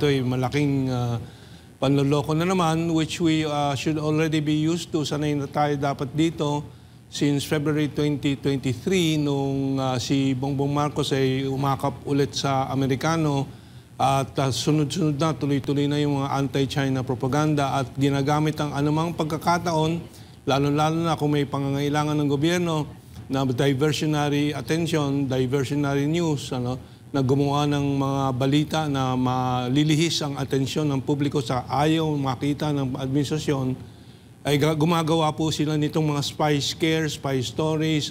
ito'y malaking panloloko na naman, which we should already be used to. Sanay na tayo dapat dito since February 2023 nung si Bongbong Marcos ay umakap ulit sa Amerikano at sunod-sunod na, tuloy-tuloy na yung mga anti-China propaganda at ginagamit ang anumang pagkakataon, lalo-lalo na kung may pangangailangan ng gobyerno na diversionary attention, diversionary news, na gumawa ng mga balita na malilihis ang atensyon ng publiko sa ayaw makita ng administrasyon, ay gumagawa po sila nitong mga spy scares, spy stories,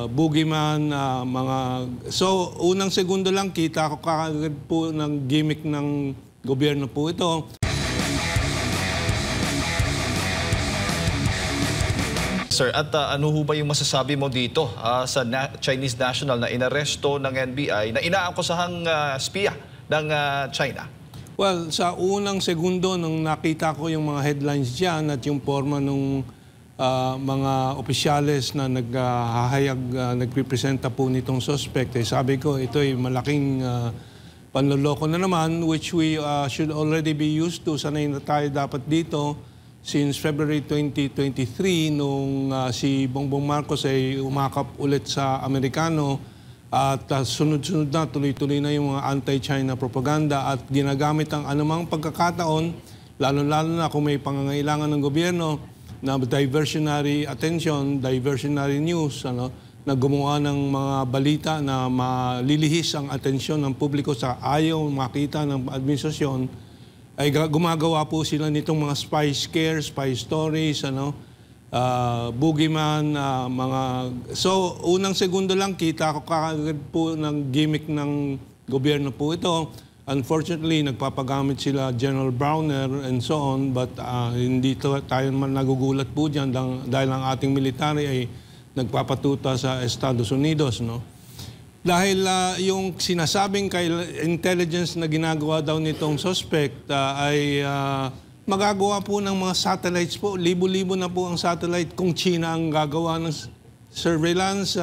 boogeyman, mga... So, unang segundo lang, kita ko kagad po ng gimmick ng gobyerno po ito. Sir, at ano ho ba yung masasabi mo dito sa Chinese national na inaresto ng NBI na inaakusahang spiya ng China? Well, sa unang segundo nung nakita ko yung mga headlines dyan at yung forma ng mga opisyales na naghahayag, nagpipresenta po nitong suspect, sabi ko ito'y malaking panloloko na naman, which we should already be used to. Sanay na tayo dapat dito since February 2023 nung si Bongbong Marcos ay umakap ulit sa Amerikano at sunod-sunod na, tuloy-tuloy na yung mga anti-China propaganda at ginagamit ang anumang pagkakataon, lalo-lalo na kung may pangangailangan ng gobyerno na diversionary attention, diversionary news, na gumawa ng mga balita na malilihis ang atensyon ng publiko sa ayaw makita ng administrasyon, ay gumagawa po sila nitong mga spy scares, spy stories, boogeyman, mga... So, unang segundo lang, kita ko kagad po ng gimmick ng gobyerno po ito. Unfortunately, nagpapagamit sila General Browner and so on, but hindi tayo man nagugulat po dyan dahil ang ating military ay nagpapatuta sa Estados Unidos, Dahil yung sinasabing intelligence na ginagawa daw nitong suspect ay magagawa po ng mga satellites po. Libo-libo na po ang satellite kung China ang gagawa ng surveillance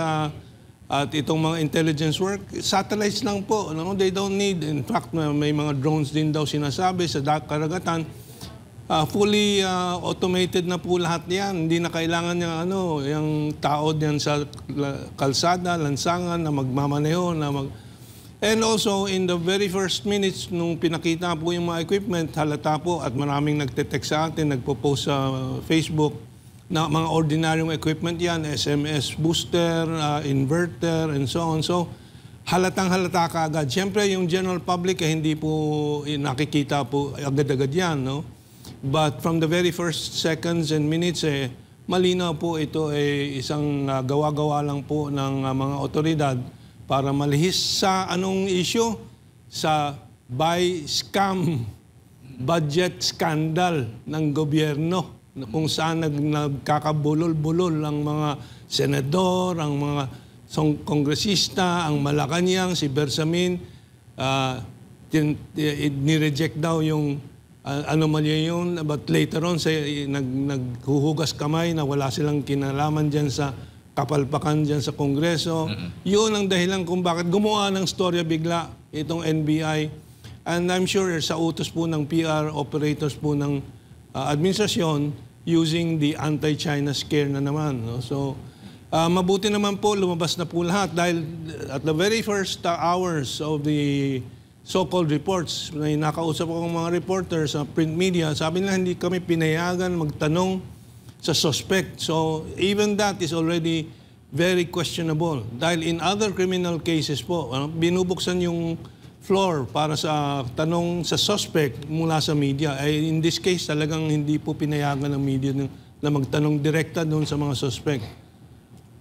at itong mga intelligence work. Satellites lang po. They don't need. In fact, may mga drones din daw sinasabi sa karagatan. Fully automated na po lahat yan. Hindi na kailangan yung tao diyan sa kalsada, lansangan na magmamaneho. And also, in the very first minutes, nung pinakita po yung mga equipment, halata po at maraming nagte-text sa atin, nagpo-post sa Facebook na mga ordinaryong equipment yan, SMS booster, inverter, and so on. So, halatang-halata ka agad. Siyempre, yung general public hindi po nakikita po agad-agad yan, But from the very first seconds and minutes, malinaw po ito isang gawa-gawa lang po ng mga otoridad para malihis sa anong issue? Sa buy scam, budget scandal ng gobyerno, kung saan nagkakabulol-bulol ang mga senador, ang mga kongresista, ang Malacanang, si Bersamin, nireject daw yung anomalya yun, but later on, naghuhugas kamay na wala silang kinalaman dyan sa kapalpakan dyan sa Kongreso. Yun ang dahilan kung bakit gumawa ng storya bigla itong NBI. And I'm sure sa utos po ng PR operators po ng administrasyon using the anti-China scare na naman. So, mabuti naman po, lumabas na po lahat dahil at the very first hours of the so-called reports, may nakausap akong mga reporters sa print media, sabi nila hindi kami pinayagan magtanong sa suspect. So even that is already very questionable. Dahil in other criminal cases po, binubuksan yung floor para sa tanong sa suspect mula sa media. In this case, talagang hindi po pinayagan ng media na magtanong direkta doon sa mga suspect.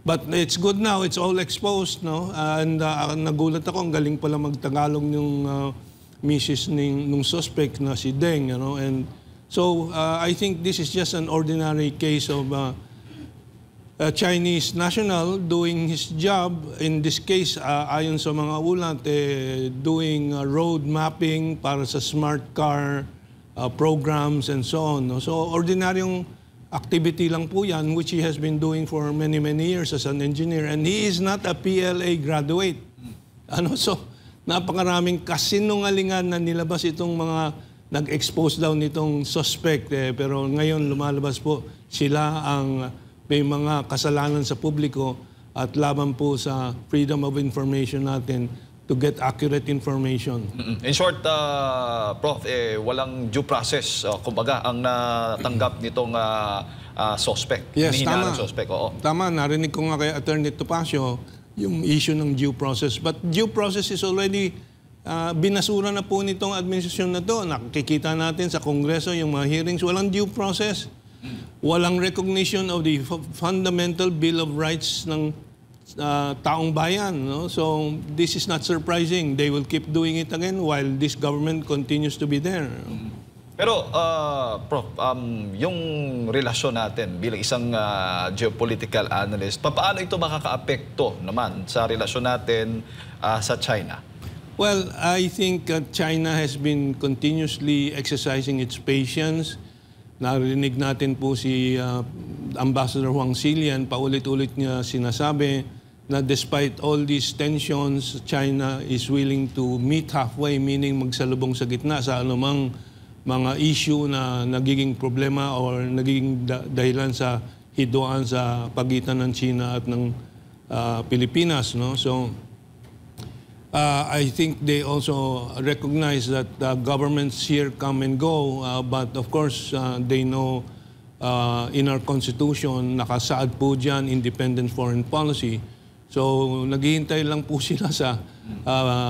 But it's good now, it's all exposed, And nagulat ako, ang galing pala magtagalog yung misis nung suspect na si Deng, And so I think this is just an ordinary case of a Chinese national doing his job. In this case, ayon sa mga ulat, doing road mapping para sa smart car programs and so on. So ordinaryong activity lang po yan, which he has been doing for many, many years as an engineer. And he is not a PLA graduate. So, napakaraming kasinungalingan na nilabas itong mga nag-expose daw nitong suspect. Pero ngayon lumalabas po sila ang may mga kasalanan sa publiko at laban po sa freedom of information natin to get accurate information. In short, Prof, walang due process, kumbaga, ang natanggap nitong suspect. Yes, tama. Suspect, oo. Tama, narinig ko nga kay Attorney Topacio yung issue ng due process. But due process is already binasura na po nitong administrasyon na to. Nakikita natin sa Kongreso yung mga hearings, walang due process. Walang recognition of the fundamental Bill of Rights ng taong bayan. No? So this is not surprising. They will keep doing it again while this government continues to be there. Pero, Prof, yung relasyon natin bilang isang geopolitical analyst, paano ito makakaapekto naman sa relasyon natin sa China? Well, I think China has been continuously exercising its patience. Narinig natin po si Ambassador Huang Xilian, paulit-ulit niya sinasabi na despite all these tensions, China is willing to meet halfway, meaning magsalubong sa gitna sa anumang mga issue na nagiging problema or nagiging dahilan sa hidwaan sa pagitan ng China at ng Pilipinas. No? So, I think they also recognize that governments here come and go, but of course, they know in our Constitution, nakasaad po dyan, independent foreign policy. So, naghihintay lang po sila sa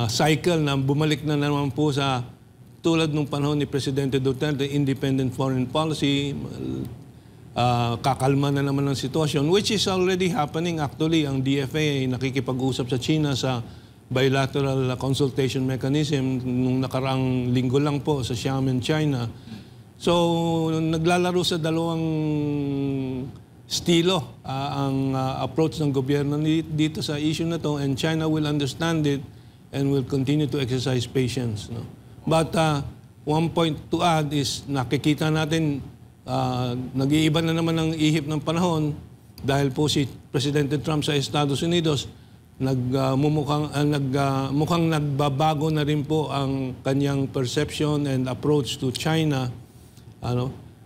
cycle na bumalik na naman po sa tulad nung panahon ni Presidente Duterte, independent foreign policy, kakalma na naman ang sitwasyon, which is already happening. Actually, ang DFA ay nakikipag-usap sa China sa bilateral consultation mechanism nung nakaraang linggo lang po sa Xiamen, China. So, naglalaro sa dalawang estilo ang approach ng gobyerno dito sa issue na to, and China will understand it and will continue to exercise patience. No? But one point to add is nakikita natin nag-iiba na naman ang ihip ng panahon dahil po si Presidente Trump sa Estados Unidos mukhang nagbabago na rin po ang kanyang perception and approach to China.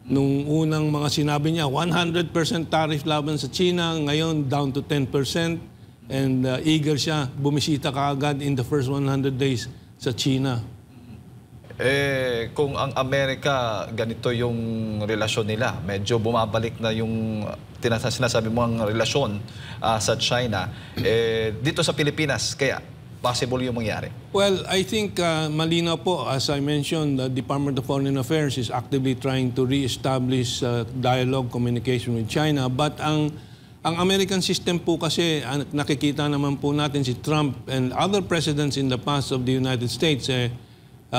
Nung unang mga sinabi niya, 100% tariff laban sa China, ngayon down to 10%, and eager siya bumisita kaagad in the first 100 days sa China. Kung ang Amerika, ganito yung relasyon nila, medyo bumabalik na yung sinasabi mo ang relasyon sa China, dito sa Pilipinas, kaya possible yung mangyari? Well, I think malinaw po, as I mentioned, the Department of Foreign Affairs is actively trying to re-establish dialogue, communication with China. But ang American system po kasi, nakikita naman po natin si Trump and other presidents in the past of the United States,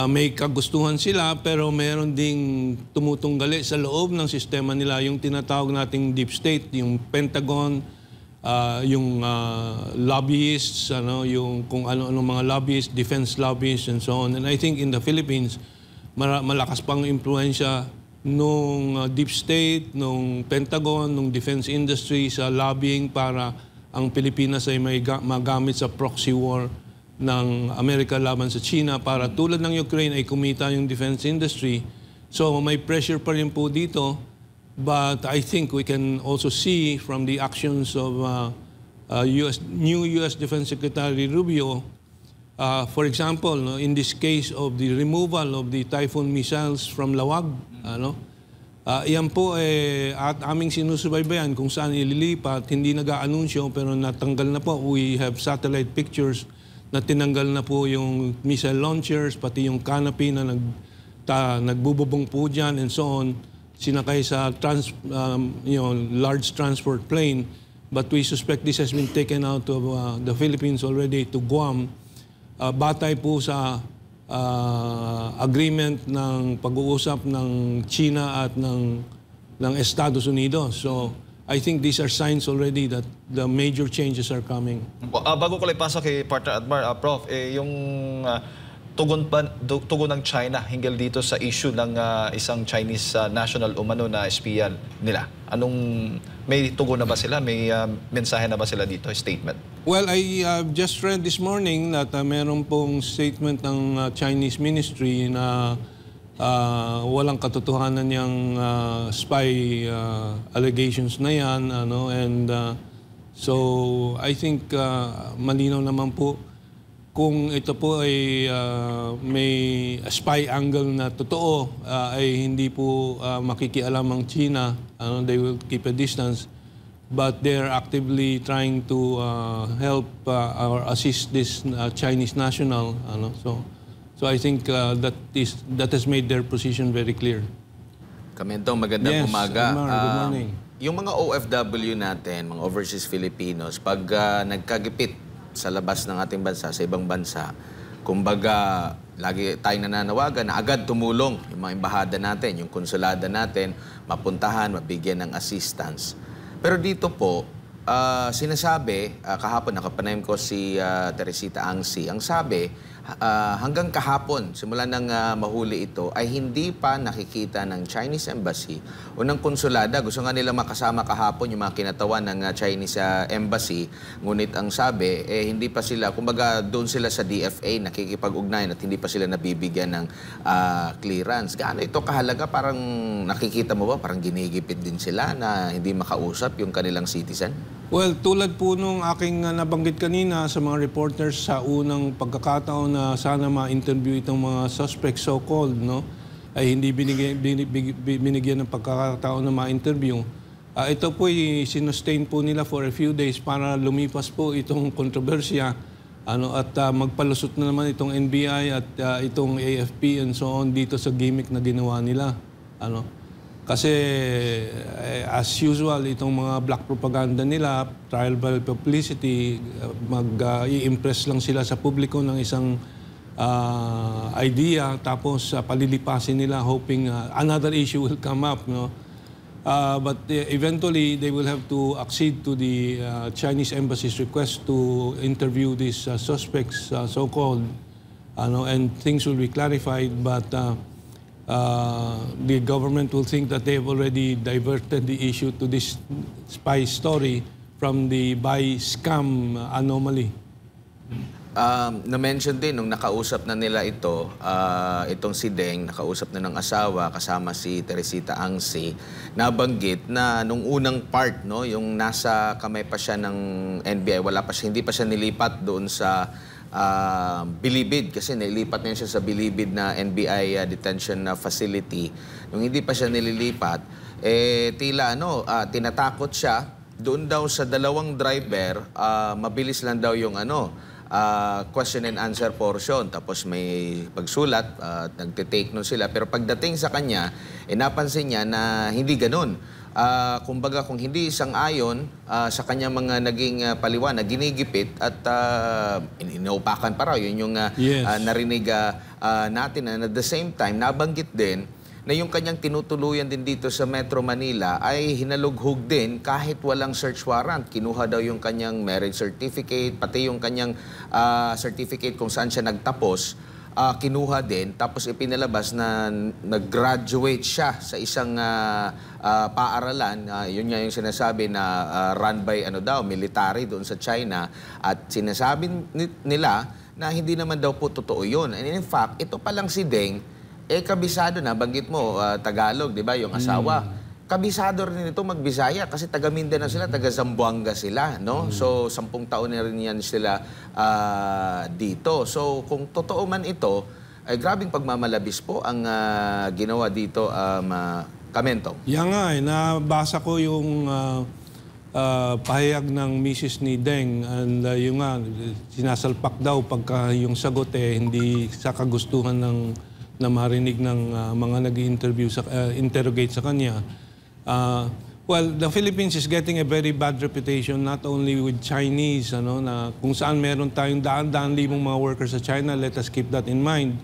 may kagustuhan sila pero meron ding tumutunggali sa loob ng sistema nila, yung tinatawag nating deep state, yung Pentagon, yung lobbyists, yung kung ano-ano mga lobbyists, defense lobbyists and so on. And I think in the Philippines, malakas pang impluensya nung deep state, nung Pentagon, nung defense industry sa lobbying para ang Pilipinas ay may magamit sa proxy war ng Amerika laban sa China para tulad ng Ukraine ay kumita yung defense industry. So may pressure pa rin po dito, but I think we can also see from the actions of new U.S. Defense Secretary Rubio, for example, in this case of the removal of the Typhoon missiles from Lawag, yan po at aming sinusubaybayan kung saan ililipat, hindi nag-aanunsyo pero natanggal na po. We have satellite pictures na tinanggal na po yung missile launchers, pati yung canopy na nagbububong po dyan and so on, sinakay sa large transport plane. But we suspect this has been taken out of the Philippines already to Guam. Batay po sa agreement ng pag-uusap ng China at ng Estados Unidos. So I think these are signs already that the major changes are coming. Bago ko lang ipasa kay Partner Admar, Prof, yung tugon ng China hinggil dito sa issue ng isang Chinese national umano na espiya nila? May tugon na ba sila? May mensahe na ba sila dito, statement? Well, I just read this morning that meron pong statement ng Chinese ministry na walang katotohanan yung spy allegations na yan. So I think malinaw naman po kung ito po ay may spy angle na totoo, ay hindi po makikialam ang China. They will keep a distance. But they're actively trying to help or assist this Chinese national. So I think that has made their position very clear. Kamentong, magandang umaga. Good morning. Yung mga OFW natin, mga overseas Filipinos, pag nagkagipit sa labas ng ating bansa, sa ibang bansa, kumbaga, lagi tayong nananawagan na agad tumulong yung mga embahada natin, yung konsulada natin, mapuntahan, mabigyan ng assistance. Pero dito po, sinasabi, kahapon nakapanayam ko si Teresita Angsi, ang sabi, hanggang kahapon, simula nang mahuli ito, ay hindi pa nakikita ng Chinese Embassy o ng konsulada. Gusto nga nila makasama kahapon yung mga kinatawan ng Chinese Embassy. Ngunit ang sabi, hindi pa sila, kumbaga doon sila sa DFA nakikipag-ugnayan at hindi pa sila nabibigyan ng clearance. Gaano ito kahalaga? Parang nakikita mo ba, parang ginigipit din sila na hindi makausap yung kanilang citizen? Well, tulad po nung aking nabanggit kanina sa mga reporters sa unang pagkakataon na sana ma-interview itong mga suspects so-called, ay hindi binigyan ng pagkakataon na ma-interview. Ito po ay sinustain po nila for a few days para lumipas po itong kontrobersya at magpalusot na naman itong NBI at itong AFP and so on dito sa gimmick na ginawa nila. Kasi as usual, itong mga black propaganda nila, trial by publicity, mag-i-impress lang sila sa publiko ng isang idea, tapos palilipasin nila hoping another issue will come up. But eventually, they will have to accede to the Chinese Embassy's request to interview these suspects, so-called, and things will be clarified. But the government will think that they have already diverted the issue to this spy story from the buy scam anomaly. Na-mention din nung nakausap na nila ito, itong si Deng, nakausap na ng asawa kasama si Teresita Angsi, nabanggit na nung unang part, yung nasa kamay pa siya ng NBI, hindi pa siya nilipat doon sa Bilibid, kasi nilipat na siya sa Bilibid na NBI detention facility. Nung hindi pa siya nililipat, tila tinatakot siya. Doon daw sa dalawang driver, mabilis lang daw yung question and answer portion. Tapos may pagsulat, nagtitake nun sila. Pero pagdating sa kanya, napansin niya na hindi ganun. Kumbaga kung hindi sang-ayon sa kanyang mga naging paliwanag, ginigipit at inuupakan pa raw. Yun yung narinig natin. And at the same time, nabanggit din na yung kanyang tinutuluyan din dito sa Metro Manila ay hinalughog din kahit walang search warrant. Kinuha daw yung kanyang marriage certificate, pati yung kanyang certificate kung saan siya nagtapos. Kinuha din, tapos ipinalabas na nag-graduate siya sa isang paaralan. Yun nga yung sinasabi na run by military doon sa China. At sinasabi nila na hindi naman daw po totoo yun. And in fact, ito palang si Deng, kabisado na, banggit mo, Tagalog, di ba, yung asawa. Kabisado rin ito magbisaya kasi taga Mindanao sila, taga Zamboanga sila, So, 10 taon na rin yan sila dito. So, kung totoo man ito, ay grabing pagmamalabis po ang ginawa dito, Kamentong. Yan nga, nabasa ko yung pahayag ng misis ni Deng, and yung nga, sinasalpak daw pagka yung sagot hindi sa kagustuhan na marinig ng mga nag-interview, interrogate sa kanya. Well, the Philippines is getting a very bad reputation not only with Chinese, na kung saan meron tayong daan-daan libong mga workers sa China, let us keep that in mind.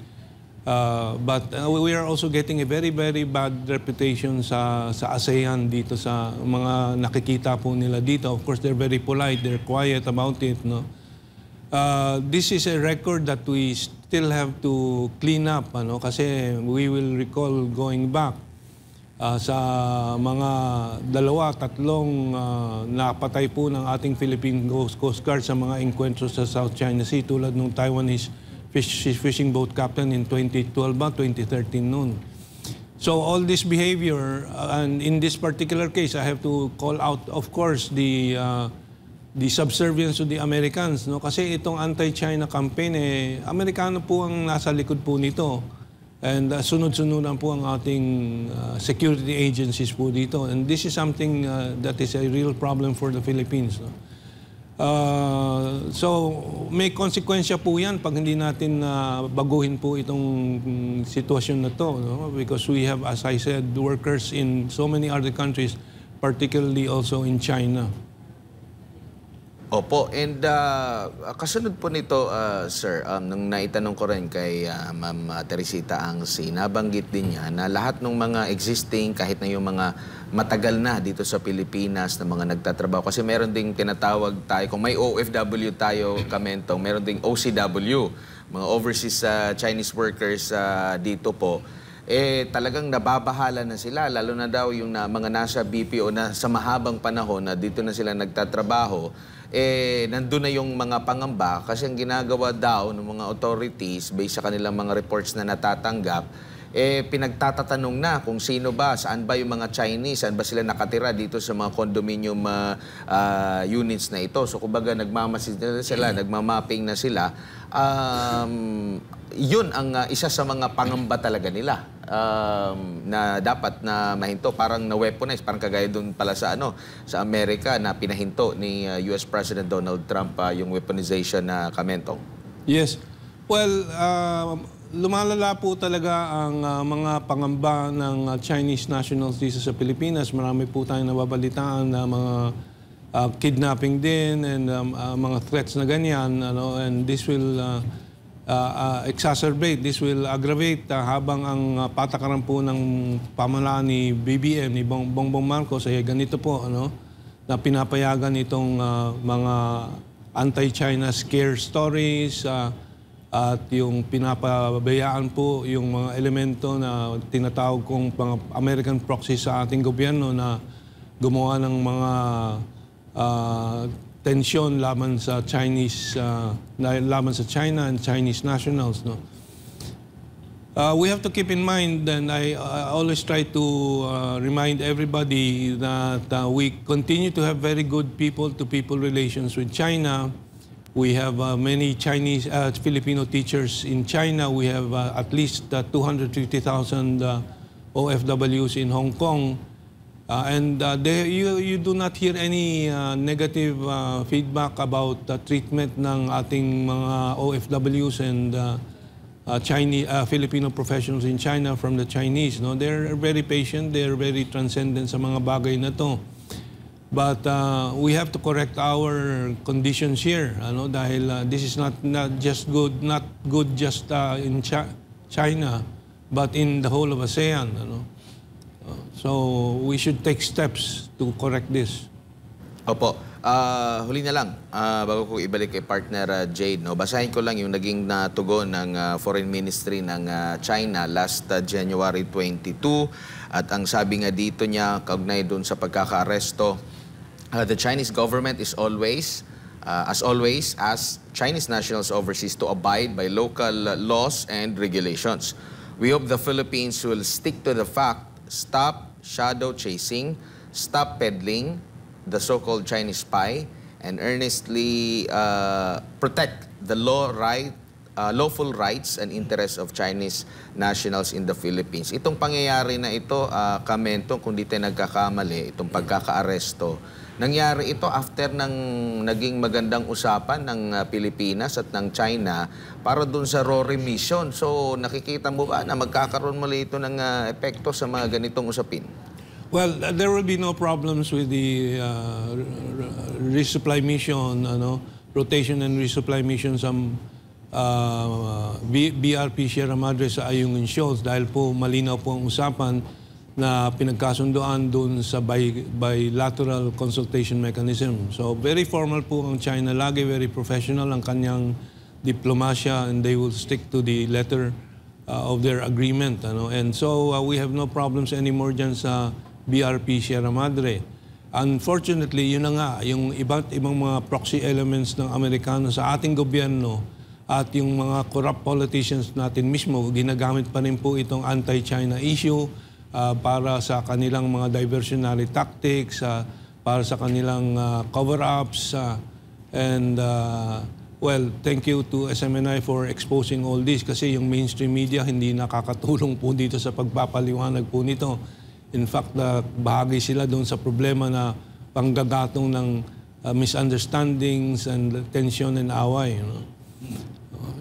But we are also getting a very, very bad reputation sa ASEAN dito sa mga nakikita po nila dito. Of course, they're very polite, they're quiet about it, This is a record that we still have to clean up, kasi we will recall going back sa mga tatlong napatay po ng ating Philippine Coast Guard sa mga enkwentro sa South China Sea tulad ng Taiwanese fishing boat captain in 2012 ba, 2013 noon. So all this behavior, and in this particular case, I have to call out, of course, the subservience to the Americans, kasi itong anti-China campaign, Amerikano po ang nasa likod po nito. And sunod-sunudan po ang ating security agencies po dito. And this is something that is a real problem for the Philippines. So may konsekwensya po yan pag hindi natin baguhin po itong sitwasyon na to. Because we have, as I said, workers in so many other countries, particularly also in China. Opo, and kasunod po nito, sir, nung naitanong ko rin kay Ma'am Teresita Angsi, nabanggit din niya na lahat ng mga existing, kahit na yung mga matagal na dito sa Pilipinas na mga nagtatrabaho, kasi meron ding tinatawag tayo, kung may OFW tayo, Kamentong, meron ding OCW, mga overseas Chinese workers dito po, talagang nababahala na sila, lalo na daw yung mga nasa BPO na sa mahabang panahon na dito na sila nagtatrabaho, nandun na yung mga pangamba kasi ang ginagawa daw ng mga authorities based sa kanilang mga reports na natatanggap, pinagtatatanong na kung sino ba, saan ba yung mga Chinese, saan ba sila nakatira dito sa mga condominium units na ito. So kumbaga nagmamasid na sila, nagmamapping na sila. Yun ang isa sa mga pangamba talaga nila na dapat na mahinto, parang na-weaponize, parang kagaya doon pala sa sa Amerika na pinahinto ni US President Donald Trump yung weaponization na Kamentong. Yes. Well, lumalala po talaga ang mga pangamba ng Chinese nationals dito sa Pilipinas. Marami po tayong nababalitaan na mga kidnapping din and mga threats na ganyan, and this will exacerbate, this will aggravate habang ang patakaran po ng pamahalaan ni BBM, ni Bongbong Marcos ay ganito po, na pinapayagan itong mga anti-China scare stories at yung pinapabayaan po yung mga elemento na tinatawag kong American proxy sa ating gobyerno na gumawa ng mga tensyon laban sa laban sa China and Chinese nationals. We have to keep in mind, and I always try to remind everybody that we continue to have very good people-to-people relations with China. We have many Chinese, Filipino teachers in China. We have at least 250,000 OFWs in Hong Kong. You do not hear any negative feedback about treatment ng ating mga OFWs and Filipino professionals in China from the Chinese. They're very patient, they're very transcendent sa mga bagay na to. But we have to correct our conditions here, dahil this is not just good just in China, but in the whole of ASEAN. So we should take steps to correct this. Opo. Huli na lang, bago ko ibalik kay partner Jade, basahin ko lang yung naging tugon ng Foreign Ministry ng China last January 22. At ang sabi nga dito niya, kaugnay doon sa pagkakaaresto, the Chinese government is always, as always, asks Chinese nationals overseas to abide by local laws and regulations. We hope the Philippines will stick to the fact, stop shadow chasing, stop peddling the so-called Chinese spy, and earnestly protect the lawful rights and interests of Chinese nationals in the Philippines. Itong pangyayari na ito, Kamentong, kung di tayo nagkakamali, itong pagkakaaresto, nangyari ito after ng naging magandang usapan ng Pilipinas at ng China para dun sa RORE mission. So nakikita mo ba na magkakaroon muli ito ng epekto sa mga ganitong usapin? Well, there will be no problems with the resupply mission, rotation and resupply mission sa BRP Sierra Madre sa Ayungin Shoals dahil po malinaw po ang usapan na pinagkasundoan doon sa bilateral consultation mechanism. So very formal po ang China lagi, very professional ang kanyang diplomacia, and they will stick to the letter of their agreement. Ano? And so we have no problems anymore dyan sa BRP Sierra Madre. Unfortunately, yun na nga, yung iba't ibang mga proxy elements ng Amerikano sa ating gobyerno at yung mga corrupt politicians natin mismo, ginagamit pa rin po itong anti-China issue para sa kanilang mga diversionary tactics, para sa kanilang cover-ups, and well, thank you to SMNI for exposing all this kasi yung mainstream media hindi nakakatulong po dito sa pagpapaliwanag po nito. In fact, bahagi sila doon sa problema na panggagatong ng misunderstandings and tension and away. You know?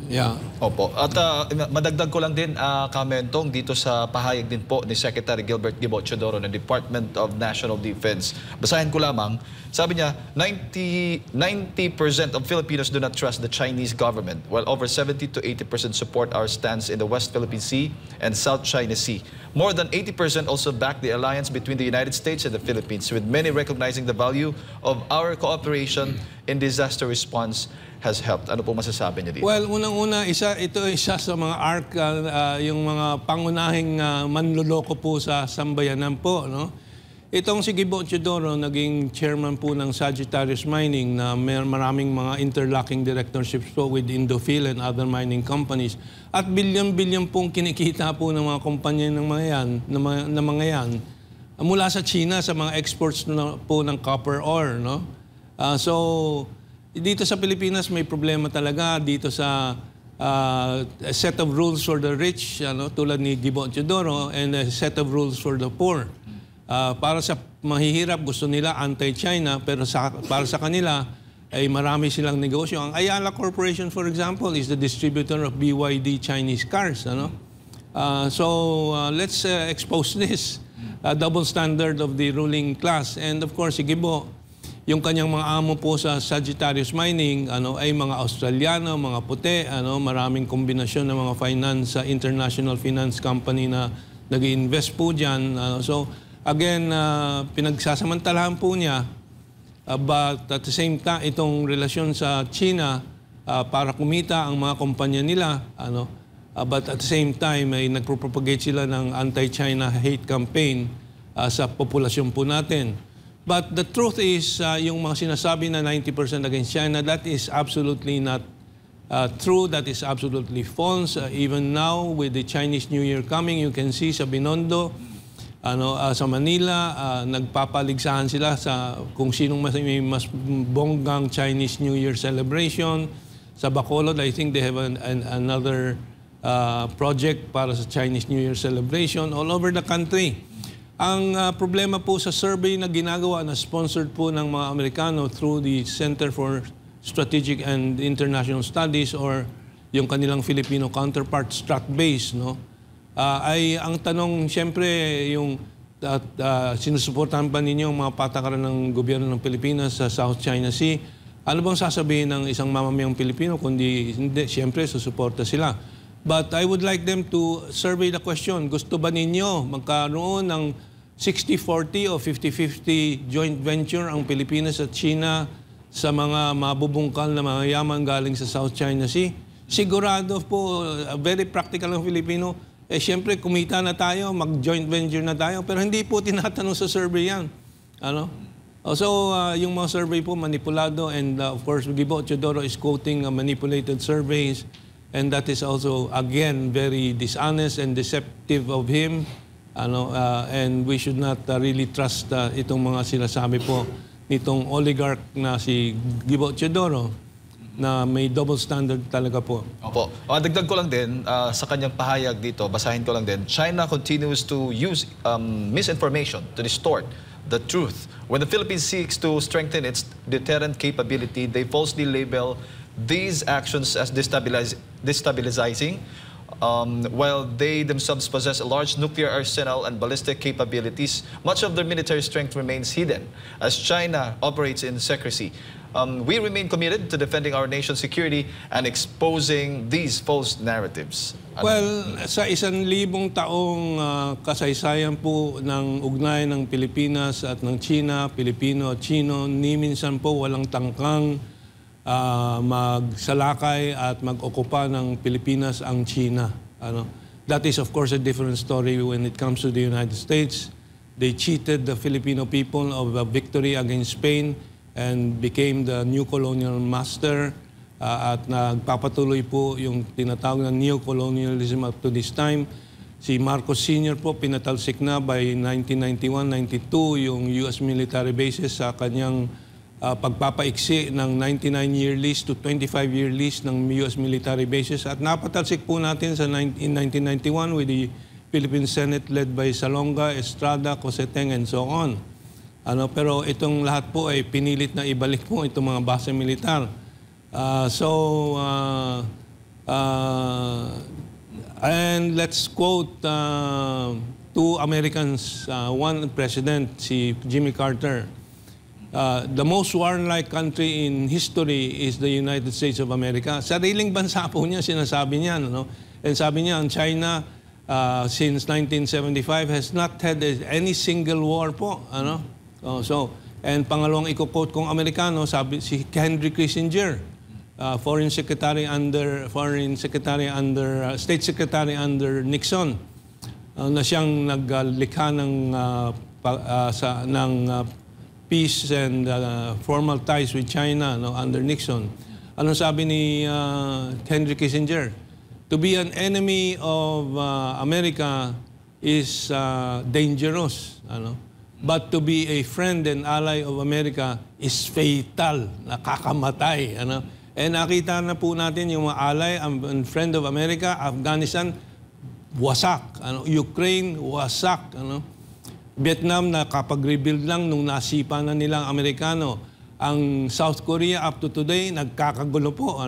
Yeah. Opo. At madagdag ko lang din, Kamentong, dito sa pahayag din po ni Secretary Gilbert Gibo Teodoro ng Department of National Defense. Basahin ko lamang. Sabi niya, 90% of Filipinos do not trust the Chinese government, while over 70 to 80% support our stance in the West Philippine Sea and South China Sea. More than 80% also back the alliance between the United States and the Philippines, with many recognizing the value of our cooperation in disaster response has helped. Ano po masasabi niyo dito? Well, unang-una, ito isa sa mga yung mga pangunahing manloloko po sa sambayanan po. No? Itong si Gibo Teodoro, naging chairman po ng Sagittarius Mining na maraming mga interlocking directorships po with Indophil and other mining companies. At bilyon-bilyon pong kinikita po ng mga kumpanya ng mga yan mula sa China sa mga exports po ng copper ore. No? So, dito sa Pilipinas may problema talaga dito sa a set of rules for the rich, tulad ni Gibo Teodoro, and a set of rules for the poor. Para sa mahihirap, gusto nila anti-China, pero para sa kanila ay marami silang negosyo. Ang Ayala Corporation, for example, is the distributor of BYD Chinese cars. So let's expose this double standard of the ruling class. And of course, si Gibo, yung kanyang mga amo po sa Sagittarius Mining ay mga Australiano, mga puti, maraming kombinasyon ng mga finance, international finance company na nag-invest po dyan. So again, pinagsasamantalahan po niya, but at the same time, itong relasyon sa China para kumita ang mga kumpanya nila, but at the same time ay nagpropagate sila ng anti-China hate campaign sa populasyon po natin. But the truth is, yung mga sinasabi na 90% against China, that is absolutely not true. That is absolutely false. Even now, with the Chinese New Year coming, you can see sa Binondo, sa Manila, nagpapaligsahan sila sa kung sinong may mas bonggang Chinese New Year celebration. Sa Bacolod, I think they have another project para sa Chinese New Year celebration all over the country. Ang problema po sa survey na ginagawa na sponsored po ng mga Amerikano through the Center for Strategic and International Studies or yung kanilang Filipino counterpart, Stratbase, ay ang tanong, siyempre, yung sinusuportahan pa ninyo ang mga patakaran ng gobyerno ng Pilipinas sa South China Sea. Ano bang sasabihin ng isang mamamayang Pilipino kundi hindi, siyempre, susuporta sila. But I would like them to survey the question, gusto ba ninyo magkaroon ng 60-40 o 50-50 joint venture ang Pilipinas at China sa mga mabubungkal na mga yaman galing sa South China Sea? Sigurado po, very practical ng Filipino, siyempre kumita na tayo, mag-joint venture na tayo, pero hindi po tinatanong sa survey yan. So, yung mga survey po manipulado, and of course, Gibo Teodoro is quoting manipulated surveys, and that is also, again, very dishonest and deceptive of him. And we should not really trust itong mga sinasabi po nitong oligarch na si Gibo Teodoro na may double standard talaga po. Opo. Dagdag ko lang din sa kanyang pahayag dito, basahin ko lang din, China continues to use misinformation to distort the truth. When the Philippines seeks to strengthen its deterrent capability, they falsely label these actions as destabilizing, while they themselves possess a large nuclear arsenal and ballistic capabilities. Much of their military strength remains hidden as China operates in secrecy. We remain committed to defending our nation's security and exposing these false narratives. Well, sa 1,000 taong kasaysayan po ng ugnayan ng Pilipinas at ng China, Pilipino at Chino, ni minsan po walang tangkang magsalakay at mag-okupa ng Pilipinas ang China. That is of course a different story when it comes to the United States. They cheated the Filipino people of a victory against Spain and became the new colonial master. At nagpapatuloy po yung tinatawag na neo-colonialism up to this time. Si Marcos Sr. po pinatalsik na by 1991-92 yung US military bases sa kanyang pagpapaiksi ng 99-year lease to 25-year lease ng US military bases. At napatalsik po natin in 1991 with the Philippine Senate led by Salonga, Estrada, Coseteng, and so on. Pero itong lahat po ay pinilit na ibalik po itong mga base militar. And let's quote two Americans, one president, si Jimmy Carter. The most warlike country in history is the United States of America. Sariling bansa po niya, sinasabi niya. And sabi niya, ang China since 1975 has not had any single war po. And pangalawang i-quote kong Amerikano, sabi si Henry Kissinger, State Secretary under Nixon, na siyang naglikha ng peace and formal ties with China under Nixon. Anong sabi ni Henry Kissinger? To be an enemy of America is dangerous. But to be a friend and ally of America is fatal. Nakakamatay. And nakita na po natin yung mga ally and friend of America, Afghanistan, wasak. Ukraine, wasak. Vietnam, nakapag-rebuild lang nung nasipa na nilang Amerikano. Ang South Korea, up to today, nagkakagulo po.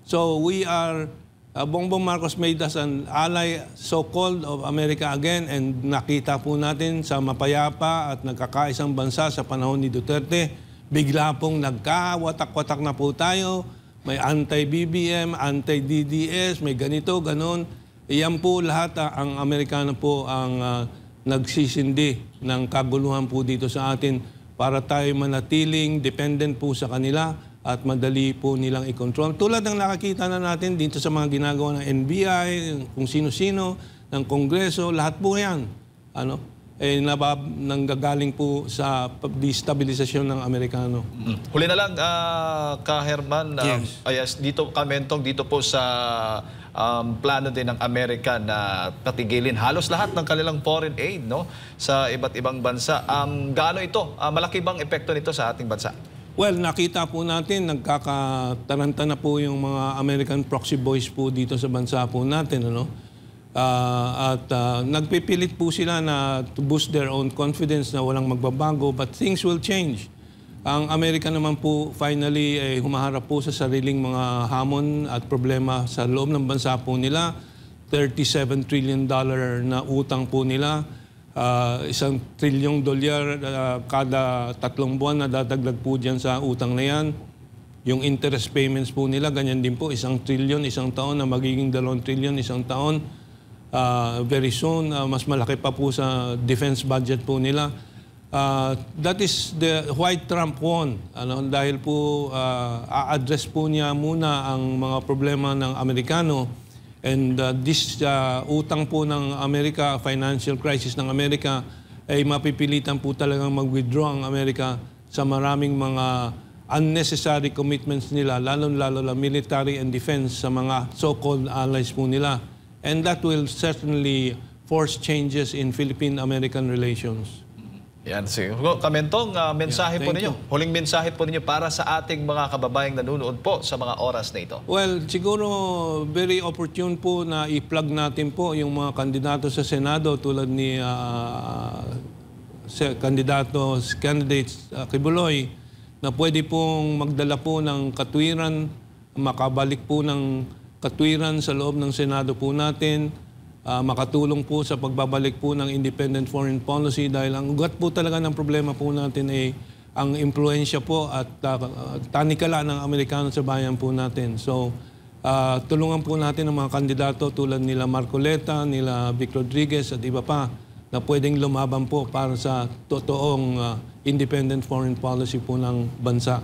So we are, Bongbong Marcos made us an ally, so-called, of America again. And nakita po natin sa mapayapa at nagkakaisang bansa sa panahon ni Duterte, bigla pong nagkawatak-watak na po tayo. May anti-BBM, anti-DDS, may ganito, ganon. Iyan po lahat ang Amerikano po ang nagsisindi ng kaguluhan po dito sa atin para tayo manatiling dependent po sa kanila at madali po nilang i-control. Tulad ng nakakita na natin dito sa mga ginagawa ng NBI, kung sino-sino, ng Kongreso, lahat po yan. Nanggagaling po sa destabilisasyon ng Amerikano. Huli na lang, Ka Herman, Yes. dito Kamentong, dito po sa plano din ng Amerika na patigilin halos lahat ng kanilang foreign aid sa iba't ibang bansa. Gaano ito? Malaki bang epekto nito sa ating bansa? Well, nakita po natin, nagkakataranta na po yung mga American proxy boys po dito sa bansa po natin. Nagpipilit po sila na to boost their own confidence na walang magbabago, but things will change. Ang Amerika naman po finally humaharap po sa sariling mga hamon at problema sa loob ng bansa po nila. $37 trillion na utang po nila. $1 trilyong kada 3 buwan na dadagdag po dyan sa utang na yan. Yung interest payments po nila, ganyan din po, 1 trilyon isang taon na magiging 2 trilyon isang taon. Very soon, mas malaki pa po sa defense budget po nila. That is why Trump won. Dahil po a-address po niya muna ang mga problema ng Amerikano. And this utang po ng Amerika, financial crisis ng Amerika, ay mapipilitan po talagang mag-withdraw ang Amerika sa maraming mga unnecessary commitments nila, lalo-lalo na military and defense sa mga so-called allies po nila. And that will certainly force changes in Philippine-American relations. Yan, siguro. Kamentong, mensahe po ninyo. Huling mensahe po ninyo para sa ating mga kababayang nanonood po sa mga oras na ito. Well, siguro very opportune po na i-plug natin po yung mga kandidato sa Senado tulad ni candidates Kibuloy na pwede pong magdala po ng katwiran, makabalik po ng katwiran sa loob ng Senado po natin, makatulong po sa pagbabalik po ng independent foreign policy dahil ang ugat po talaga ng problema po natin ay ang impluensya po at tanikala ng Amerikano sa bayan po natin. So, tulungan po natin ang mga kandidato tulad nila Marcoleta, nila Vic Rodriguez at iba pa na pwedeng lumaban po para sa totoong independent foreign policy po ng bansa.